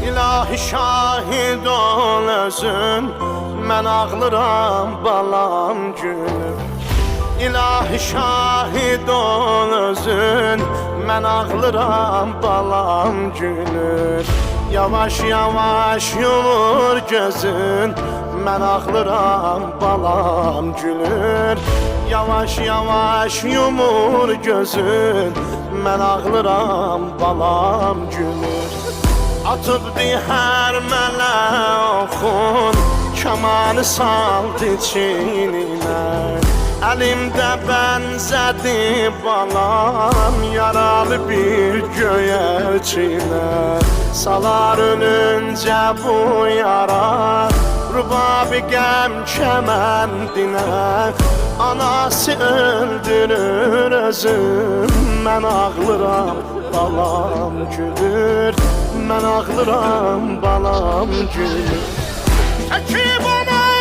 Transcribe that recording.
İlahi şahid ol özün, mən ağlıram balam gülüm. İlahi şahid ol özün, mən ağlıram balam gülüm. Yavaş yavaş yumur gözün, mən ağlıram balam gülür. Yavaş yavaş yumur gözün, mən ağlıram balam gülür. Atıbdı hər mənə oxun, kamanı saldı çininə. Əlimdə bənzədi balam, yaralı bir göyərçinə. Salar ölüncə bu yara, rubabi qəm kəməndinə. Anası öldürür özüm, mən ağlıram balam gülür. Mən ağlıram balam gülür. Çəkib ona